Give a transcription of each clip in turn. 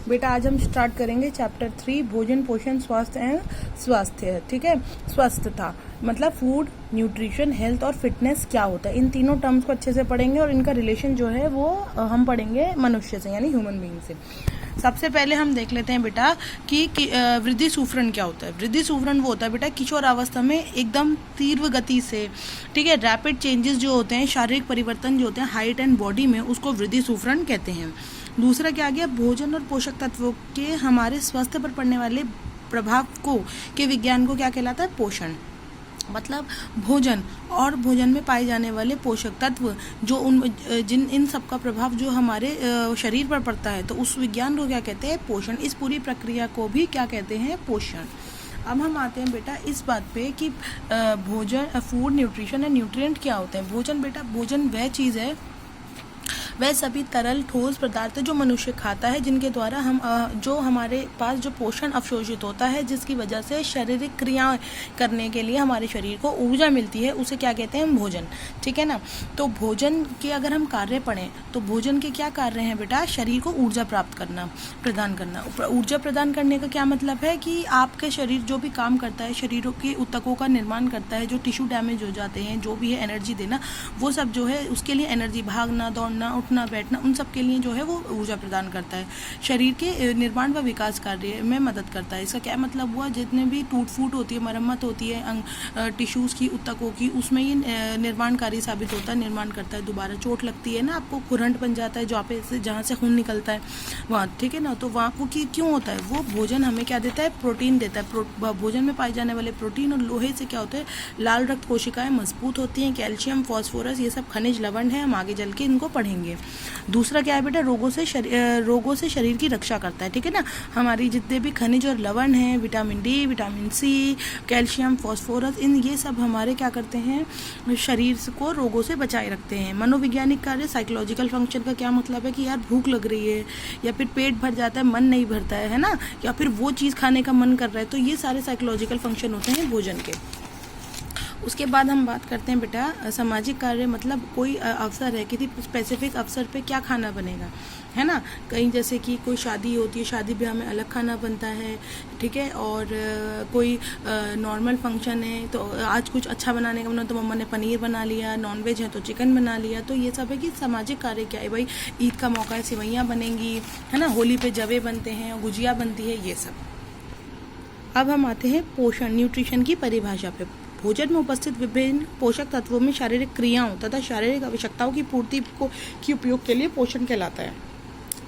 बेटा आज हम स्टार्ट करेंगे चैप्टर 3 भोजन पोषण स्वास्थ्य एंड स्वास्थ्य। ठीक है, स्वस्थता मतलब फूड, न्यूट्रिशन, हेल्थ और फिटनेस क्या होता है। इन तीनों टर्म्स को अच्छे से पढ़ेंगे और इनका रिलेशन जो है वो हम पढ़ेंगे मनुष्य से यानी ह्यूमन बीइंग से। सबसे पहले हम देख लेते हैं बेटा कि वृद्धि सूफरण क्या होता है। वृद्धि सूफरण वो होता है बेटा किशोर अवस्था में एकदम तीव्र गति से, ठीक है, रैपिड चेंजेस जो होते हैं, शारीरिक परिवर्तन जो होते हैं हाइट एंड बॉडी में, उसको वृद्धि सूफरण कहते हैं। दूसरा क्या आ गया, भोजन और पोषक तत्वों के हमारे स्वास्थ्य पर पड़ने वाले प्रभाव को के विज्ञान को क्या कहलाता है, पोषण। मतलब भोजन और भोजन में पाए जाने वाले पोषक तत्व जो इन सब का प्रभाव जो हमारे शरीर पर पड़ता है, तो उस विज्ञान को क्या कहते हैं, पोषण। इस पूरी प्रक्रिया को भी क्या कहते हैं, पोषण। अब हम आते हैं बेटा इस बात पे कि भोजन, फूड, न्यूट्रिशन एंड न्यूट्रिएंट क्या होते हैं। भोजन बेटा, भोजन वह चीज़ है, वह सभी तरल ठोस पदार्थ जो मनुष्य खाता है, जिनके द्वारा हम जो हमारे पास जो पोषण अवशोषित होता है, जिसकी वजह से शारीरिक क्रियाएं करने के लिए हमारे शरीर को ऊर्जा मिलती है, उसे क्या कहते हैं, भोजन। ठीक है ना। तो भोजन के अगर हम कार्य पढ़ें तो भोजन के क्या कार्य हैं बेटा, शरीर को ऊर्जा प्राप्त करना, प्रदान करना। ऊर्जा प्रदान करने का क्या मतलब है कि आपके शरीर जो भी काम करता है, शरीरों के ऊतकों का निर्माण करता है, जो टिश्यू डैमेज हो जाते हैं, जो भी है एनर्जी देना, वो सब जो है उसके लिए एनर्जी, भागना, दौड़ना, उठना बैठना, उन सब के लिए जो है वो ऊर्जा प्रदान करता है। शरीर के निर्माण व विकास कार्य में मदद करता है। इसका क्या मतलब हुआ, जितने भी टूट फूट होती है, मरम्मत होती है टिश्यूज़ की, ऊतकों की, उसमें ये निर्माणकारी साबित होता है, निर्माण करता है। दोबारा चोट लगती है ना, आपको खुरंट बन जाता है जहाँ से खून निकलता है वहाँ, ठीक है ना, तो वहाँ को क्यों होता है, वो भोजन हमें क्या देता है, प्रोटीन देता है। भोजन में पाए जाने वाले प्रोटीन और लोहे से क्या होता है, लाल रक्त कोशिकाएं मजबूत होती हैं। कैल्शियम, फास्फोरस, ये सब खनिज लवण है, हम आगे चल के इनको पढ़ेंगे। दूसरा क्या है बेटा, रोगों से शरीर की रक्षा करता है। ठीक है ना, हमारी जितने भी खनिज और लवण हैं, vitamin D, vitamin C, calcium, phosphorus, ये सब हमारे क्या करते हैं, शरीर को रोगों से बचाए रखते हैं। मनोवैज्ञानिक कार्य, साइकोलॉजिकल फंक्शन का क्या मतलब है कि यार भूख लग रही है, या फिर पेट भर जाता है, मन नहीं भरता है ना, या फिर वो चीज़ खाने का मन कर रहा है, तो ये सारे साइकोलॉजिकल फंक्शन होते हैं भोजन के। उसके बाद हम बात करते हैं बेटा सामाजिक कार्य, मतलब कोई अवसर है, किसी स्पेसिफिक अवसर पे क्या खाना बनेगा, है ना। कहीं जैसे कि कोई शादी होती है, शादी ब्याह में अलग खाना बनता है, ठीक है। और कोई नॉर्मल फंक्शन है तो आज कुछ अच्छा बनाने का बना, तो मम्मा ने पनीर बना लिया, नॉनवेज है तो चिकन बना लिया। तो ये सब है कि सामाजिक कार्य क्या है भाई, ईद का मौका है, सिवैयाँ बनेंगी, है ना, होली पे जवे बनते हैं, गुजिया बनती है, ये सब। अब हम आते हैं पोषण, न्यूट्रिशन की परिभाषा पे। भोजन में उपस्थित विभिन्न पोषक तत्वों में शारीरिक क्रियाओं तथा शारीरिक आवश्यकताओं की पूर्ति की उपयोग के लिए पोषण कहलाता है।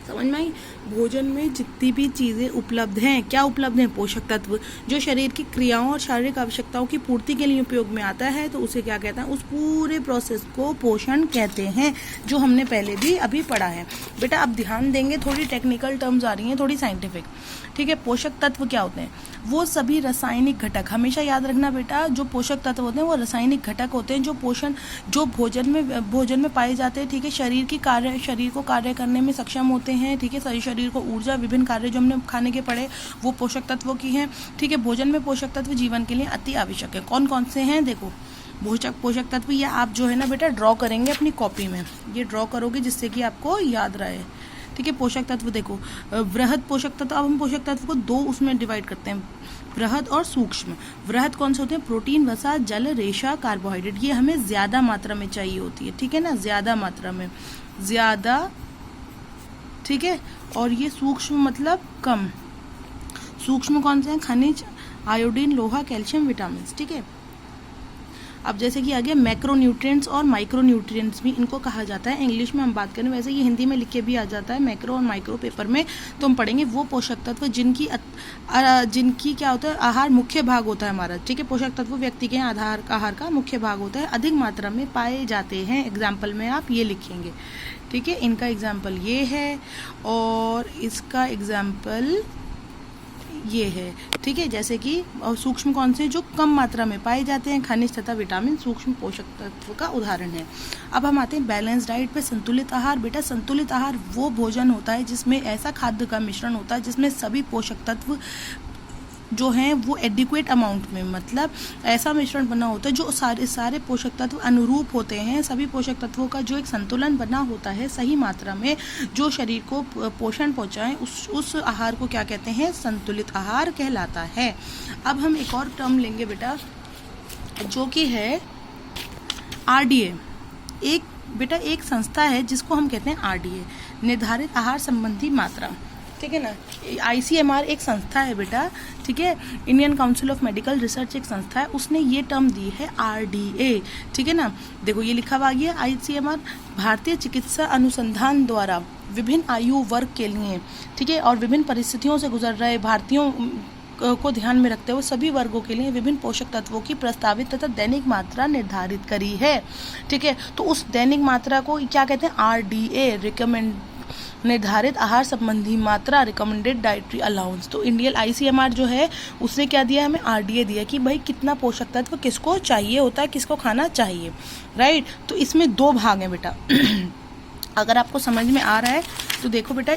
समझ में आई। भोजन में जितनी भी चीज़ें उपलब्ध हैं, क्या उपलब्ध हैं, पोषक तत्व, जो शरीर की क्रियाओं और शारीरिक आवश्यकताओं की पूर्ति के लिए उपयोग में आता है, तो उसे क्या कहते हैं, उस पूरे प्रोसेस को पोषण कहते हैं, जो हमने पहले भी अभी पढ़ा है। बेटा अब ध्यान देंगे, थोड़ी टेक्निकल टर्म्स आ रही हैं, थोड़ी साइंटिफिक। ठीक है, पोषक तत्व क्या होते हैं, वो सभी रासायनिक घटक, हमेशा याद रखना बेटा, जो पोषक तत्व होते हैं वो रासायनिक घटक होते हैं, जो भोजन में पाए जाते हैं। ठीक है, शरीर को कार्य करने में सक्षम होते हैं। ठीक है, शरीर को ऊर्जा, विभिन्न कार्य जो हमने खाने के पढ़े वो पोषक तत्वों की हैं। ठीक है, भोजन में पोषक तत्व जीवन के लिए अति आवश्यक है। कौन कौन से हैं, देखो पोषक तत्व, ये आप जो है ना बेटा ड्रॉ करेंगे अपनी कॉपी में, ये ड्रॉ करोगे जिससे कि आपको याद रहे। ठीक है, पोषक तत्व देखो, वृहद पोषक तत्व, अब हम पोषक तत्व को दो उसमें डिवाइड करते हैं, वृहद और सूक्ष्म। वृहद कौन से होते हैं, प्रोटीन, वसा, जल, रेशा, कार्बोहाइड्रेट, ये हमें ज्यादा मात्रा में चाहिए होती है। ठीक है ना, ज्यादा मात्रा में, ज्यादा, ठीक है। और ये सूक्ष्म मतलब कम। सूक्ष्म कौन से हैं, खनिज, आयोडीन, लोहा, कैल्शियम, विटामिन। ठीक है, अब जैसे कि आगे मैक्रो न्यूट्रिएंट्स और माइक्रो न्यूट्रिएंट्स भी इनको कहा जाता है। इंग्लिश में हम बात करें, वैसे ये हिंदी में लिख के भी आ जाता है, मैक्रो और माइक्रो पेपर में, तो हम पढ़ेंगे वो पोषक तत्व जिनकी क्या होता है, आहार मुख्य भाग होता है हमारा। ठीक है, पोषक तत्व व्यक्ति के आहार का मुख्य भाग होता है, अधिक मात्रा में पाए जाते हैं। एग्जाम्पल में आप ये लिखेंगे। ठीक है, इनका एग्जाम्पल ये है और इसका एग्जाम्पल ये है। ठीक है, जैसे कि और सूक्ष्म कौन से, जो कम मात्रा में पाए जाते हैं, खनिज तथा विटामिन सूक्ष्म पोषक तत्व का उदाहरण है। अब हम आते हैं बैलेंस डाइट पे। संतुलित आहार, बेटा संतुलित आहार वो भोजन होता है जिसमें ऐसा खाद्य का मिश्रण होता है जिसमें सभी पोषक तत्व जो हैं वो एडिक्वेट अमाउंट में, मतलब ऐसा मिश्रण बना होता है जो सारे पोषक तत्व अनुरूप होते हैं, सभी पोषक तत्वों का जो एक संतुलन बना होता है सही मात्रा में, जो शरीर को पोषण पहुंचाए, उस आहार को क्या कहते हैं, संतुलित आहार कहलाता है। अब हम एक और टर्म लेंगे बेटा, जो कि है RDA। एक संस्था है जिसको हम कहते हैं RDA, निर्धारित आहार संबंधी मात्रा, ठीक है ना। ICMR एक संस्था है बेटा, ठीक है, Indian council of medical research एक संस्था है, उसने ये टर्म दी है RDA, ठीक है ना। देखो ये लिखा हुआ है ICMR भारतीय चिकित्सा अनुसंधान द्वारा विभिन्न आयु वर्ग के लिए, ठीक है, और विभिन्न परिस्थितियों से गुजर रहे भारतीयों को ध्यान में रखते हुए सभी वर्गों के लिए विभिन्न पोषक तत्वों की प्रस्तावित तथा दैनिक मात्रा निर्धारित करी है, ठीक है। तो उस दैनिक मात्रा को क्या कहते हैं, RDA, रिकमेंड निर्धारित आहार संबंधी मात्रा, रिकमेंडेड डाइटरी अलाउंस। तो इंडियन ICMR जो है उसने क्या दिया, हमें RDA दिया कि भाई कितना पोषक तत्व किसको चाहिए होता है, किसको खाना चाहिए, राइट। तो इसमें 2 भाग हैं बेटा अगर आपको समझ में आ रहा है तो देखो बेटा,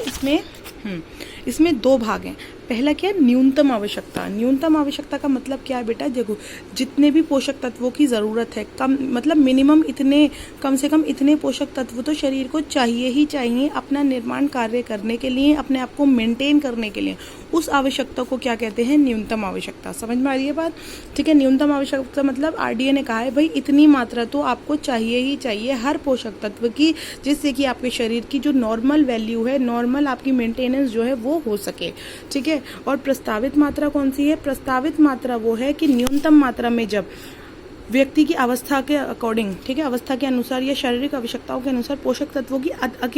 इसमें 2 भाग हैं। पहला क्या, न्यूनतम आवश्यकता। न्यूनतम आवश्यकता का मतलब क्या है बेटा, देखो जितने भी पोषक तत्वों की ज़रूरत है, कम मतलब मिनिमम इतने, कम से कम इतने पोषक तत्व तो शरीर को चाहिए ही चाहिए अपना निर्माण कार्य करने के लिए, अपने आप को मेंटेन करने के लिए। उस आवश्यकता को क्या कहते हैं, न्यूनतम आवश्यकता। समझ में आ रही है बात, ठीक है। न्यूनतम आवश्यकता मतलब RDA ने कहा है भाई इतनी मात्रा तो आपको चाहिए ही चाहिए हर पोषक तत्व की, जिससे कि आपके शरीर की जो नॉर्मल वैल्यू है, नॉर्मल आपकी मेंटेनेंस जो है वो हो सके, ठीक है। और प्रस्तावित मात्रा कौन सी है, प्रस्तावित मात्रा वो है कि न्यूनतम मात्रा में जब व्यक्ति की अवस्था के अकॉर्डिंग, ठीक है, अवस्था के अनुसार या शारीरिक आवश्यकताओं के अनुसार पोषक तत्वों की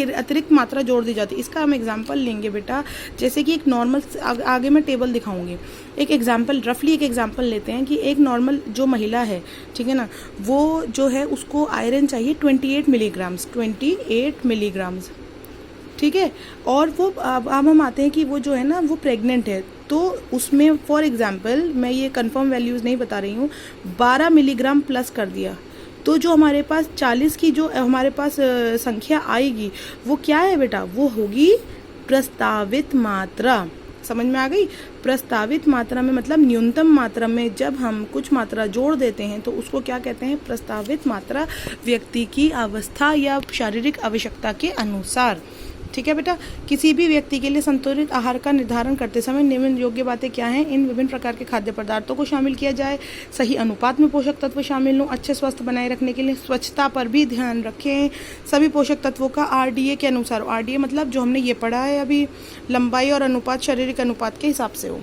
अतिरिक्त मात्रा जोड़ दी जाती है। इसका हम एग्जांपल लेंगे बेटा, जैसे कि एक नॉर्मल, आगे मैं टेबल दिखाऊंगी, एक एग्जांपल, रफली एक एग्जांपल लेते हैं कि एक नॉर्मल जो महिला है, ठीक है ना, वो जो है उसको आयरन चाहिए 28 मिलीग्राम्स, ठीक है। और वो अब हम आते हैं कि वो जो है ना वो प्रेग्नेंट है, तो उसमें फॉर एग्जांपल, मैं ये कंफर्म वैल्यूज़ नहीं बता रही हूँ, 12 मिलीग्राम प्लस कर दिया, तो जो हमारे पास 40 की जो हमारे पास संख्या आएगी वो क्या है बेटा, वो होगी प्रस्तावित मात्रा। समझ में आ गई, प्रस्तावित मात्रा में मतलब न्यूनतम मात्रा में जब हम कुछ मात्रा जोड़ देते हैं तो उसको क्या कहते हैं, प्रस्तावित मात्रा, व्यक्ति की अवस्था या शारीरिक आवश्यकता के अनुसार, ठीक है बेटा। किसी भी व्यक्ति के लिए संतुलित आहार का निर्धारण करते समय निम्न योग्य बातें क्या हैं, इन विभिन्न प्रकार के खाद्य पदार्थों को शामिल किया जाए, सही अनुपात में पोषक तत्व शामिल हों, अच्छे स्वास्थ्य बनाए रखने के लिए स्वच्छता पर भी ध्यान रखें, सभी पोषक तत्वों का RDA के अनुसार, RDA मतलब जो हमने ये पढ़ा है अभी, लंबाई और अनुपात शारीरिक अनुपात के हिसाब से हो।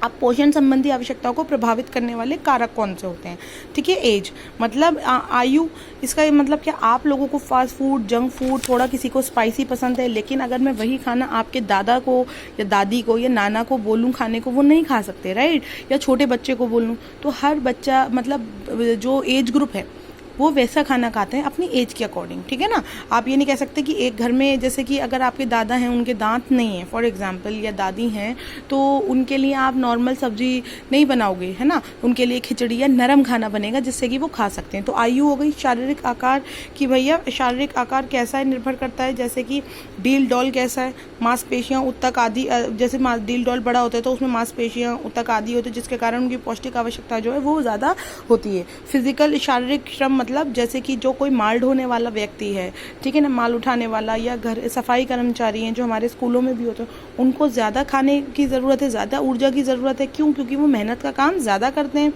अब पोषण संबंधी आवश्यकताओं को प्रभावित करने वाले कारक कौन से होते हैं, ठीक है। एज मतलब आयु, इसका मतलब क्या, आप लोगों को फास्ट फूड, जंक फूड, थोड़ा किसी को स्पाइसी पसंद है, लेकिन अगर मैं वही खाना आपके दादा को या दादी को या नाना को बोलूं खाने को, वो नहीं खा सकते, राइट। या छोटे बच्चे को बोलूं, तो हर बच्चा मतलब जो एज ग्रुप है वो वैसा खाना खाते हैं अपनी एज के अकॉर्डिंग, ठीक है ना। आप ये नहीं कह सकते कि एक घर में, जैसे कि अगर आपके दादा हैं उनके दांत नहीं है फॉर एग्जांपल, या दादी हैं, तो उनके लिए आप नॉर्मल सब्जी नहीं बनाओगे, है ना, उनके लिए खिचड़ी या नरम खाना बनेगा जिससे कि वो खा सकते हैं। तो आयु हो गई। शारीरिक आकार की भैया, शारीरिक आकार कैसा है निर्भर करता है, जैसे कि डील डॉल कैसा है, मांसपेशियां उत्तक आदि, जैसे डील डॉल बड़ा होता है तो उसमें मांसपेशियां उत्तक आदि होते हैं, जिसके कारण उनकी पौष्टिक आवश्यकता जो है वो ज़्यादा होती है। फिजिकल शारीरिक श्रम मतलब जैसे कि जो कोई माल ढोने वाला व्यक्ति है, ठीक है ना, माल उठाने वाला, या घर सफाई कर्मचारी हैं जो हमारे स्कूलों में भी होते हैं, उनको ज़्यादा खाने की ज़रूरत है, ज़्यादा ऊर्जा की ज़रूरत है। क्यों? क्योंकि वो मेहनत का काम ज़्यादा करते हैं।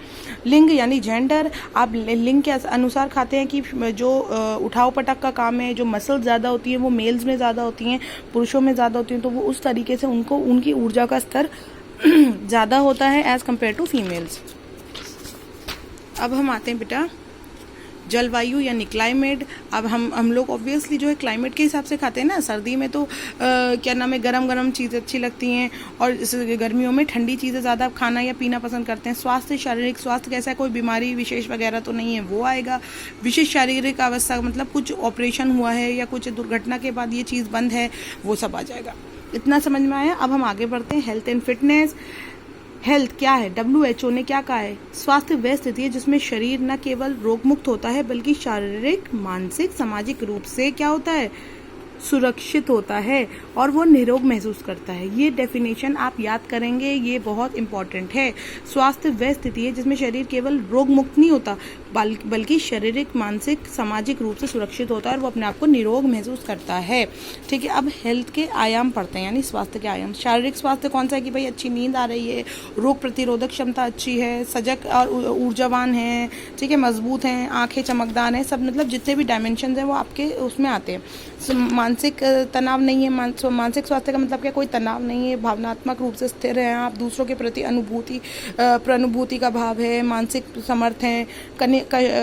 लिंग यानी जेंडर, आप लिंग के अनुसार खाते हैं कि जो उठाव पटक का काम है, जो मसल ज़्यादा होती है वो मेल्स में ज़्यादा होती हैं, पुरुषों में ज़्यादा होती हैं, तो वो उस तरीके से उनको उनकी ऊर्जा का स्तर ज़्यादा होता है एज़ कम्पेयर टू फीमेल्स। अब हम आते हैं बेटा जलवायु यानी क्लाइमेट। अब हम लोग ऑब्वियसली जो है क्लाइमेट के हिसाब से खाते हैं ना। सर्दी में तो क्या नाम है, गरम गरम चीज़ें अच्छी लगती हैं, और गर्मियों में ठंडी चीज़ें ज़्यादा खाना या पीना पसंद करते हैं। स्वास्थ्य, शारीरिक स्वास्थ्य कैसा है, कोई बीमारी विशेष वगैरह तो नहीं है, वो आएगा। विशेष शारीरिक अवस्था मतलब कुछ ऑपरेशन हुआ है या कुछ दुर्घटना के बाद ये चीज़ बंद है, वो सब आ जाएगा। इतना समझ में आया। अब हम आगे बढ़ते हैं। Health and fitness. हेल्थ क्या है? WHO ने क्या कहा है? स्वास्थ्य वह स्थिति है जिसमें शरीर न केवल रोग मुक्त होता है बल्कि शारीरिक, मानसिक, सामाजिक रूप से क्या होता है? सुरक्षित होता है और वो निरोग महसूस करता है। ये डेफिनेशन आप याद करेंगे, ये बहुत इंपॉर्टेंट है। स्वास्थ्य वह स्थिति है जिसमें शरीर केवल रोग मुक्त नहीं होता बल्कि शारीरिक, मानसिक, सामाजिक रूप से सुरक्षित होता है और वो अपने आप को निरोग महसूस करता है। ठीक है, अब हेल्थ के आयाम पढ़ते हैं, यानी स्वास्थ्य के आयाम। शारीरिक स्वास्थ्य कौन सा है कि भाई अच्छी नींद आ रही है, रोग प्रतिरोधक क्षमता अच्छी है, सजग और ऊर्जावान है, ठीक है, मजबूत हैं, आंखें चमकदार हैं, सब मतलब जितने भी डायमेंशन हैं वो आपके उसमें आते हैं। मानसिक तनाव नहीं है, मानसिक स्वास्थ्य का मतलब क्या, कोई तनाव नहीं है, भावनात्मक रूप से स्थिर हैं आप, दूसरों के प्रति अनुभूति का भाव है, मानसिक समर्थ हैं,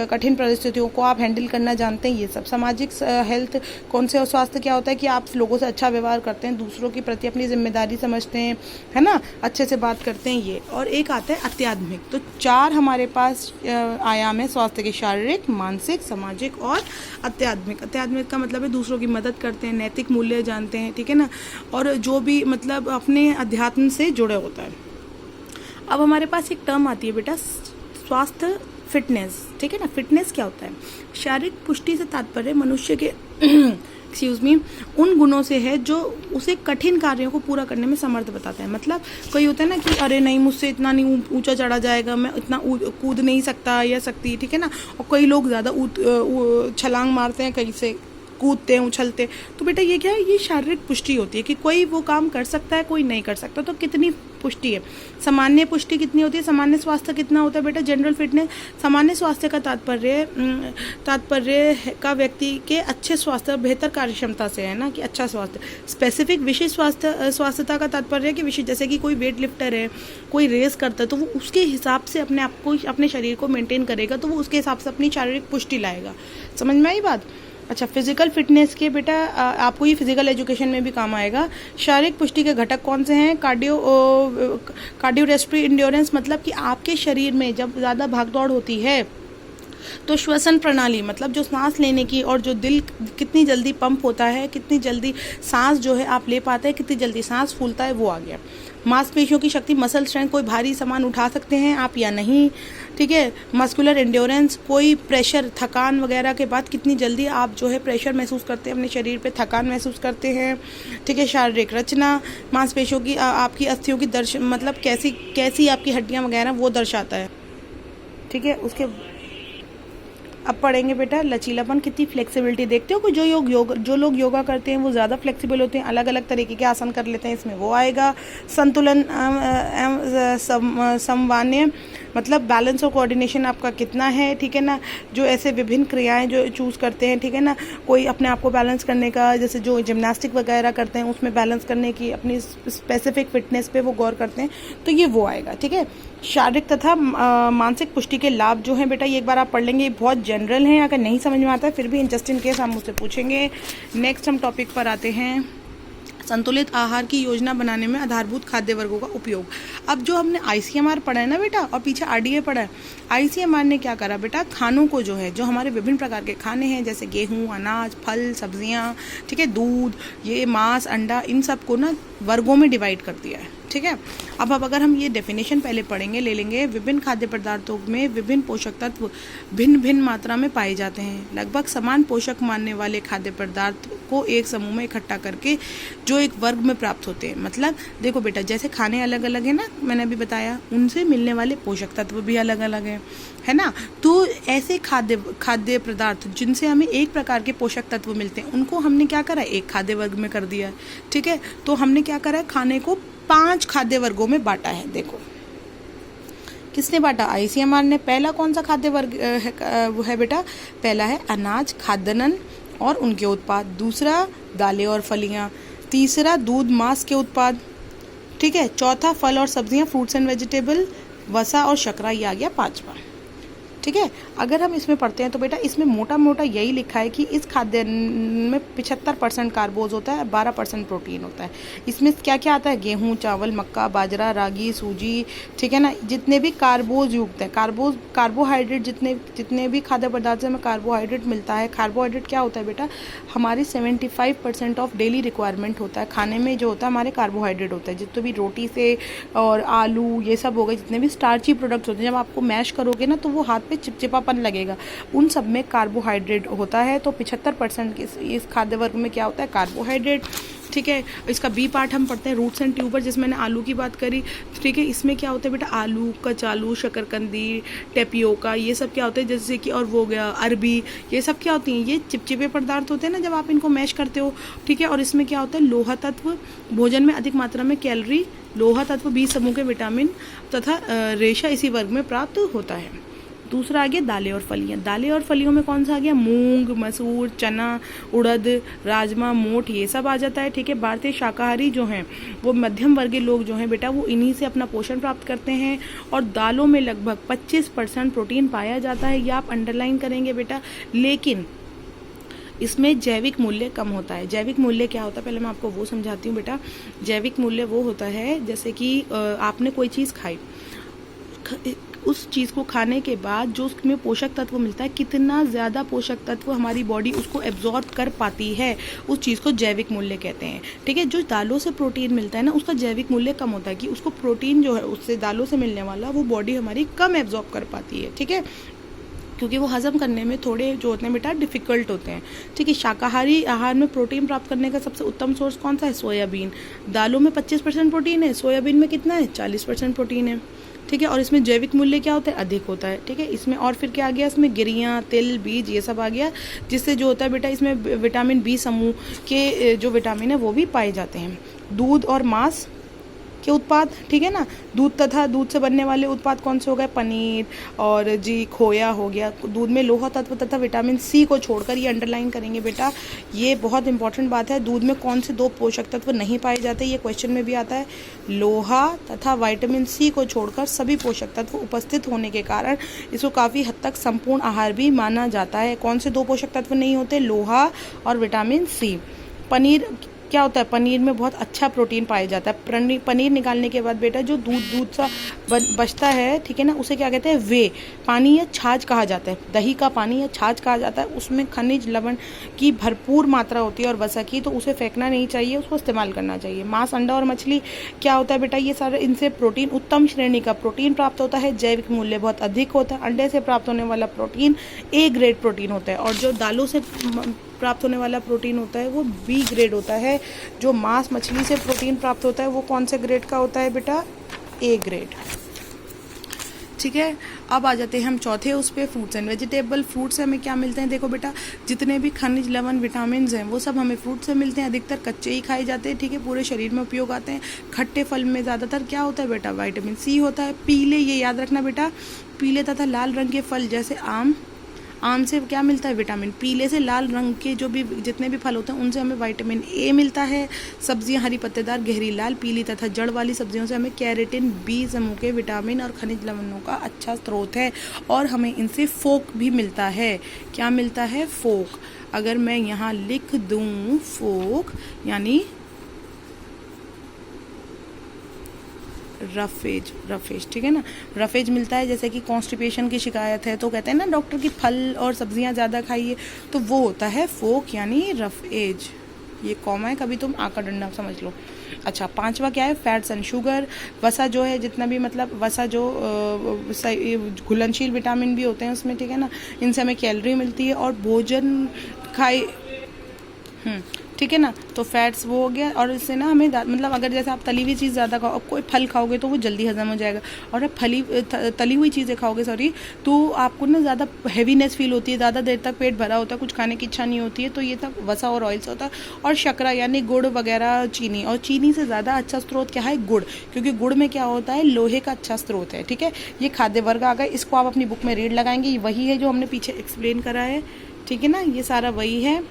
कठिन परिस्थितियों को आप हैंडल करना जानते हैं, ये सब। सामाजिक हेल्थ कौन से स्वास्थ्य क्या होता है कि आप लोगों से अच्छा व्यवहार करते हैं, दूसरों के प्रति अपनी जिम्मेदारी समझते हैं, है ना, अच्छे से बात करते हैं, ये। और एक आता है अत्याधुनिक। तो 4 हमारे पास आयाम है स्वास्थ्य के, शारीरिक, मानसिक, सामाजिक और अत्याधुनिक। अत्याधुनिक का मतलब है दूसरों की मदद करते हैं, नैतिक मूल्य जानते हैं, ठीक है ना, और जो भी मतलब अपने अध्यात्म से जुड़े होता है। अब हमारे पास एक टर्म आती है बेटा, स्वास्थ्य फिटनेस। ठीक है ना, फिटनेस क्या होता है? शारीरिक पुष्टि से तात्पर्य मनुष्य के एक्सक्यूज मी उन गुणों से है जो उसे कठिन कार्यों को पूरा करने में समर्थ बताता है। मतलब कोई होता है ना कि अरे नहीं, मुझसे इतना नहीं ऊंचा चढ़ा जाएगा, मैं इतना कूद नहीं सकता या सकती, ठीक है ना। और कई लोग ज़्यादा छलांग मारते हैं, कहीं से कूदते हैं, उछलते। तो बेटा ये क्या है? ये शारीरिक पुष्टि होती है कि कोई वो काम कर सकता है, कोई नहीं कर सकता। तो कितनी पुष्टि है? सामान्य पुष्टि कितनी होती है? सामान्य स्वास्थ्य कितना होता है बेटा? General fitness. सामान्य स्वास्थ्य का तात्पर्य का व्यक्ति के अच्छे स्वास्थ्य, बेहतर कार्यक्षमता से है ना, कि अच्छा स्वास्थ्य। स्पेसिफिक विशेष स्वास्थ्यता का तात्पर्य है कि विशेष, जैसे कि कोई वेट लिफ्टर है, कोई रेस करता है, तो वो उसके हिसाब से अपने आप को, अपने शरीर को मेंटेन करेगा, तो वो उसके हिसाब से अपनी शारीरिक पुष्टि लाएगा। समझ में आई बात? अच्छा, फिजिकल फिटनेस के बेटा आपको ये फिजिकल एजुकेशन में भी काम आएगा। शारीरिक पुष्टि के घटक कौन से हैं? कार्डियोरेस्पिरेटरी इंड्योरेंस, मतलब कि आपके शरीर में जब ज़्यादा भागदौड़ होती है तो श्वसन प्रणाली, मतलब जो सांस लेने की, और जो दिल कितनी जल्दी पंप होता है, कितनी जल्दी सांस जो है आप ले पाते हैं, कितनी जल्दी सांस फूलता है, वो आ गया। मांसपेशियों की शक्ति, मसल स्ट्रेंथ, कोई भारी सामान उठा सकते हैं आप या नहीं, ठीक है। मस्कुलर एंड्योरेंस, कोई प्रेशर, थकान वगैरह के बाद कितनी जल्दी आप जो है प्रेशर महसूस करते हैं अपने शरीर पे, थकान महसूस करते हैं, ठीक है। शारीरिक रचना, मांसपेशियों की, आपकी अस्थियों की मतलब कैसी आपकी हड्डियां वगैरह, वो दर्शाता है, ठीक है। उसके अब पढ़ेंगे बेटा लचीलापन, कितनी फ्लेक्सिबिलिटी। देखते हो कि जो लोग योगा करते हैं वो ज़्यादा फ्लेक्सिबल होते हैं, अलग अलग तरीके के आसन कर लेते हैं, इसमें वो आएगा। संतुलन समन्वय, मतलब बैलेंस और कोऑर्डिनेशन आपका कितना है, ठीक है ना। जो ऐसे विभिन्न क्रियाएं जो चूज़ करते हैं, ठीक है ना, कोई अपने आप को बैलेंस करने का, जैसे जो जिम्नास्टिक वगैरह करते हैं उसमें बैलेंस करने की अपनी स्पेसिफिक फिटनेस पे वो गौर करते हैं, तो ये वो आएगा, ठीक है। शारीरिक तथा मानसिक पुष्टि के लाभ जो हैं बेटा, ये एक बार आप पढ़ लेंगे, ये बहुत जनरल हैं, अगर नहीं समझ में आता है फिर भी जस्ट इन केस आप मुझसे पूछेंगे। नेक्स्ट हम टॉपिक पर आते हैं, संतुलित आहार की योजना बनाने में आधारभूत खाद्य वर्गों का उपयोग। अब जो हमने ICMR पढ़ा है ना बेटा, और पीछे RDA पढ़ा है, ICMR ने क्या करा बेटा, खानों को जो है, जो हमारे विभिन्न प्रकार के खाने हैं, जैसे गेहूं, अनाज, फल, सब्जियां, ठीक है, दूध, ये मांस, अंडा, इन सब को ना वर्गों में डिवाइड कर दिया है, ठीक है। अब अगर हम ये डेफिनेशन पहले पढ़ेंगे, ले लेंगे, विभिन्न खाद्य पदार्थों में विभिन्न पोषक तत्व भिन्न भिन्न मात्रा में पाए जाते हैं। लगभग समान पोषक मानने वाले खाद्य पदार्थ को एक समूह में इकट्ठा करके जो एक वर्ग में प्राप्त होते हैं। मतलब देखो बेटा, जैसे खाने अलग अलग है ना, मैंने अभी बताया, उनसे मिलने वाले पोषक तत्व भी अलग अलग है ना। तो ऐसे खाद्य पदार्थ जिनसे हमें एक प्रकार के पोषक तत्व मिलते हैं, उनको हमने क्या करा, एक खाद्य वर्ग में कर दिया है, ठीक है। तो हमने क्या करा है, खाने को 5 खाद्य वर्गों में बांटा है। देखो किसने बांटा? ICMR ने। पहला कौन सा खाद्य वर्ग है बेटा? पहला है अनाज, खाद्यान्न और उनके उत्पाद। दूसरा दालें और फलियां। तीसरा दूध, मांस के उत्पाद, ठीक है। चौथा फल और सब्जियां, फ्रूट्स एंड वेजिटेबल। वसा और शर्करा, ये आ गया 5वां, ठीक है। अगर हम इसमें पढ़ते हैं तो बेटा इसमें मोटा मोटा यही लिखा है कि इस खाद्यान्न में 75% कार्बोज होता है, 12% प्रोटीन होता है। इसमें क्या क्या आता है? गेहूं, चावल, मक्का, बाजरा, रागी, सूजी, ठीक है ना। जितने भी कार्बोज युक्त है, कार्बोहाइड्रेट, जितने भी खाद्य पदार्थ से हमें कार्बोहाइड्रेट मिलता है। कार्बोहाइड्रेट क्या होता है बेटा? हमारी 75% ऑफ डेली रिक्वायरमेंट होता है खाने में, जो होता है हमारे कार्बोहाइड्रेट होता है। जितने भी रोटी से और आलू, ये सब हो गए, जितने भी स्टार्ची प्रोडक्ट्स होते हैं, जब आपको मैश करोगे ना तो वो हाथ पे चिपचिपापन लगेगा, उन सब में कार्बोहाइड्रेट होता है। तो 75% इस खाद्य वर्ग में क्या होता है, कार्बोहाइड्रेट। ठीक है, इसका बी पार्ट हम पढ़ते हैं रूट्स एंड ट्यूबर, जिसमें मैंने आलू की बात करी। ठीक है, इसमें क्या होता है बेटा, आलू, कचालू, शकरकंदी, टेपियोका, ये सब क्या होते हैं, जैसे कि और वो हो गया अरबी, ये सब क्या होती हैं, ये चिपचिपे पदार्थ होते हैं ना जब आप इनको मैश करते हो। ठीक है, और इसमें क्या होता है, लोहा तत्व, भोजन में अधिक मात्रा में कैलोरी, लोहा तत्व, बी समूह के विटामिन तथा रेशा इसी वर्ग में प्राप्त होता है। दूसरा आ गया दालें और फलियां। दालें और फलियों में कौन सा आ गया, मूंग, मसूर, चना, उड़द, राजमा, मोठ, ये सब आ जाता है। ठीक है, भारतीय शाकाहारी जो हैं वो मध्यम वर्गीय लोग जो हैं बेटा, वो इन्हीं से अपना पोषण प्राप्त करते हैं। और दालों में लगभग 25% प्रोटीन पाया जाता है, ये आप अंडरलाइन करेंगे बेटा। लेकिन इसमें जैविक मूल्य कम होता है। जैविक मूल्य क्या होता है, पहले मैं आपको वो समझाती हूँ बेटा। जैविक मूल्य वो होता है जैसे कि आपने कोई चीज़ खाई, उस चीज़ को खाने के बाद जो उसमें पोषक तत्व मिलता है, कितना ज़्यादा पोषक तत्व हमारी बॉडी उसको एब्जॉर्ब कर पाती है, उस चीज़ को जैविक मूल्य कहते हैं। ठीक है, जो दालों से प्रोटीन मिलता है ना, उसका जैविक मूल्य कम होता है कि उसको प्रोटीन जो है उससे दालों से मिलने वाला वो बॉडी हमारी कम एब्जॉर्ब कर पाती है। ठीक है, क्योंकि वो हजम करने में थोड़े जो होते हैं बेटा डिफ़िकल्ट होते हैं। ठीक है, शाकाहारी आहार में प्रोटीन प्राप्त करने का सबसे उत्तम सोर्स कौन सा है, सोयाबीन। दालों में 25% प्रोटीन है, सोयाबीन में कितना है, 40% प्रोटीन है। ठीक है, और इसमें जैविक मूल्य क्या होता है, अधिक होता है। ठीक है, इसमें और फिर क्या आ गया, इसमें गिरियाँ, तिल, बीज, ये सब आ गया, जिससे जो होता है बेटा इसमें विटामिन बी समूह के जो विटामिन है वो भी पाए जाते हैं। दूध और मांस के उत्पाद, ठीक है ना, दूध तथा दूध से बनने वाले उत्पाद कौन से हो गए, पनीर और जी खोया हो गया। दूध में लोहा तत्व तथा विटामिन सी को छोड़कर, ये अंडरलाइन करेंगे बेटा, ये बहुत इंपॉर्टेंट बात है। दूध में कौन से 2 पोषक तत्व नहीं पाए जाते, ये क्वेश्चन में भी आता है। लोहा तथा विटामिन सी को छोड़कर सभी पोषक तत्व उपस्थित होने के कारण इसको काफ़ी हद तक संपूर्ण आहार भी माना जाता है। कौन से 2 पोषक तत्व नहीं होते, लोहा और विटामिन सी। पनीर क्या होता है, पनीर में बहुत अच्छा प्रोटीन पाया जाता है। पनीर निकालने के बाद बेटा जो दूध सा बचता है, ठीक है ना, उसे क्या कहते हैं, वे पानी या छाछ कहा जाता है। दही का पानी या छाछ कहा जाता है, उसमें खनिज लवण की भरपूर मात्रा होती है और वसा की, तो उसे फेंकना नहीं चाहिए, उसको इस्तेमाल करना चाहिए। मांस, अंडा और मछली क्या होता है बेटा, ये सारे इनसे प्रोटीन, उत्तम श्रेणी का प्रोटीन प्राप्त होता है। जैविक मूल्य बहुत अधिक होता है। अंडे से प्राप्त होने वाला प्रोटीन ए ग्रेड प्रोटीन होता है, और जो दालों से प्राप्त होने वाला प्रोटीन होता है वो बी ग्रेड होता है। जो मांस, मछली से प्रोटीन प्राप्त होता है वो कौन से ग्रेड का होता है बेटा, ए ग्रेड। ठीक है, अब आ जाते हैं हम चौथे उस पे, फ्रूट्स एंड वेजिटेबल। फ्रूट से हमें क्या मिलते हैं, देखो बेटा, जितने भी खनिज लवण विटामिन हैं वो सब हमें फ्रूट से मिलते हैं। अधिकतर कच्चे ही खाए जाते हैं। ठीक है, पूरे शरीर में उपयोग आते हैं। खट्टे फल में ज़्यादातर क्या होता है बेटा, विटामिन सी होता है। पीले, ये याद रखना बेटा, पीले तथा लाल रंग के फल जैसे आम से क्या मिलता है, विटामिन। पीले से लाल रंग के जो भी जितने भी फल होते हैं उनसे हमें विटामिन ए मिलता है। सब्जियां हरी पत्तेदार, गहरी लाल, पीली तथा जड़ वाली सब्जियों से हमें कैरोटीन, बी समूह के विटामिन और खनिज लवणों का अच्छा स्रोत है, और हमें इनसे फोक भी मिलता है। क्या मिलता है, फोक। अगर मैं यहाँ लिख दूँ फोक यानी रफेज, ठीक है ना, रफेज मिलता है। जैसे कि कॉन्स्टिपेशन की शिकायत है तो कहते हैं ना डॉक्टर की फल और सब्जियां ज़्यादा खाइए, तो वो होता है फोक यानी रफेज। ये कॉमा है, कभी तुम आका डंडा समझ लो। अच्छा, 5वां क्या है, फैट्स एंड शुगर। वसा जो है, जितना भी मतलब वसा जो घुलनशील विटामिन भी होते हैं उसमें, ठीक है ना, इनसे हमें कैलोरी मिलती है। और भोजन खाए, ठीक है ना, तो फैट्स वो हो गया। और इससे ना हमें मतलब अगर जैसे आप तली हुई चीज़ ज़्यादा खाओ, कोई फल खाओगे तो वो जल्दी हजम हो जाएगा, और आप तली हुई चीज़ें खाओगे तो आपको ना ज़्यादा हैवीनेस फील होती है, ज़्यादा देर तक पेट भरा होता है, कुछ खाने की इच्छा नहीं होती है। तो ये सब वसा और ऑयल से होता है। और शर्करा यानी गुड़ वगैरह, चीनी, और चीनी से ज़्यादा अच्छा स्रोत क्या है, गुड़, क्योंकि गुड़ में क्या होता है, लोहे का अच्छा स्रोत है। ठीक है, ये खाद्य वर्ग आ गए, इसको आप अपनी बुक में रीड लगाएंगे, वही है जो हमने पीछे एक्सप्लेन करा है। ठीक है ना, ये सारा वही है।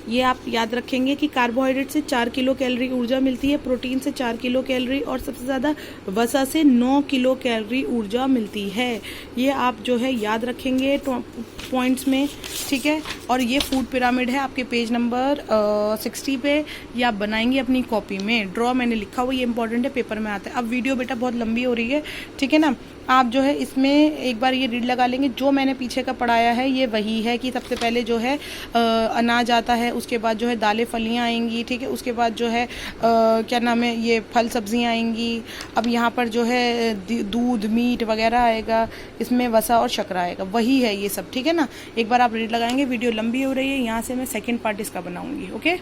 ये आप याद रखेंगे कि कार्बोहाइड्रेट से 4 किलो कैलोरी ऊर्जा मिलती है, प्रोटीन से 4 किलो कैलोरी, और सबसे ज़्यादा वसा से 9 किलो कैलोरी ऊर्जा मिलती है। ये आप जो है याद रखेंगे पॉइंट्स में। ठीक है, और ये फूड पिरामिड है आपके पेज नंबर 60 पे, ये आप बनाएंगे अपनी कॉपी में। ड्रॉ मैंने लिखा हुआ, ये इंपॉर्टेंट है, पेपर में आता है। अब वीडियो बेटा बहुत लंबी हो रही है, ठीक है ना, आप जो है इसमें एक बार ये रीड लगा लेंगे। जो मैंने पीछे का पढ़ाया है ये वही है कि सबसे पहले जो है अनाज आता है, उसके बाद जो है दालें फलियाँ आएंगी, ठीक है, उसके बाद जो है क्या नाम है ये फल सब्जियाँ आएंगी। अब यहाँ पर जो है दूध मीट वगैरह आएगा, इसमें वसा और शक्कर आएगा, वही है ये सब, ठीक है ना। एक बार आप रीड लगाएंगे। वीडियो लंबी हो रही है, यहाँ से मैं सेकेंड पार्ट इसका बनाऊँगी। ओके।